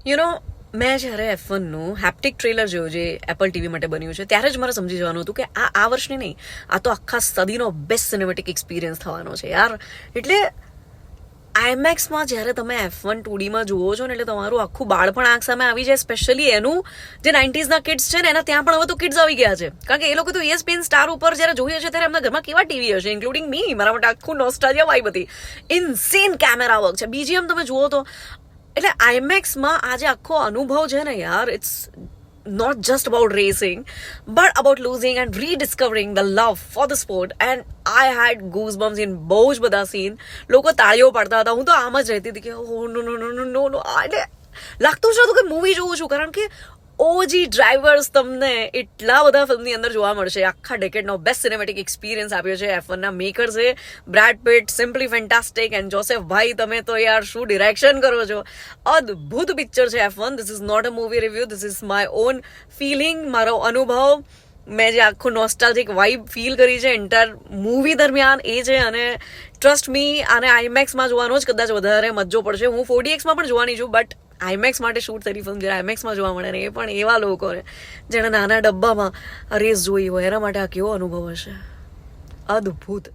મેં જ્યારે F1નું haptic trailer જોયું જે એપલ ટીવી માટે બન્યું છે ત્યારે જ મારે સમજી જવાનું હતું કે આ વર્ષની નહીં, આ તો આખા સદીનો બેસ્ટ સિનેમેટિક એક્સપિરિયન્સ થવાનો છે યાર. એટલે આઈમેક્સમાં જ્યારે તમે F1 2Dમાં જુઓ છો ને એટલે તમારું આખું બાળપણ આંખ સામે આવી જાય. સ્પેશિયલી એનું જે 90sના કિડ્સ છે ને એના ત્યાં પણ હવે તો કિડ્સ આવી ગયા છે, કારણ કે એ લોકો તો ESPN સ્ટાર ઉપર જ્યારે જોઈએ છે ત્યારે એમના ઘરમાં કેવા ટીવી હશે, ઇન્ક્લુડિંગ મી. મારા માટે આખું નોસ્ટાલ્જિયા વાઇબ હતી. ઇન્સેન કેમેરા વર્ક છે, BGM તમે જુઓ તો. એટલે આઈમેક્સમાં આજે આખો અનુભવ છે ને યાર, it's not just about racing but about losing and rediscovering the love for the sport. And I had goosebumps in બહુ જ બધા સીન. લોકો તાળીઓ પાડતા હતા, હું તો આમ જ રહેતી હતી કે ઓ નો નો નો નો નો. એટલે લાગતું જ નતું કે મૂવી જોઉં છું, કારણ કે ઓજી ડ્રાઈવર્સ તમને એટલા બધા ફિલ્મની અંદર જોવા મળશે. આખા ડેકેડનો બેસ્ટ સિનેમેટિક એક્સપિરિયન્સ આપ્યો છે F1ના મેકર્સે. Brad Pitt simply fantastic, and Joseph ભાઈ તમે તો યાર શું ડિરેક્શન કરો છો. અદ્ભુત પિક્ચર છે F1. This is not a movie review, this is my own feeling, મારો અનુભવ. મેં જે આખું નોસ્ટાલ્જિક વાઇબ ફીલ કરી છે એન્ટાયર મૂવી દરમિયાન એ છે. અને ટ્રસ્ટ મી, આને આઈમેક્સમાં જોવાનો જ કદાચ વધારે મજો પડશે. હું 4DXમાં પણ જોવાની છું, બટ આઈમેક્સ માટે શૂટ થતી ફિલ્મ જ્યારે આઈમેક્સમાં જોવા મળે ને એ પણ એવા લોકોને જેણે નાના ડબ્બામાં રેસ જોઈ હોય, એના માટે આ કેવો અનુભવ હશે. અદ્ભુત.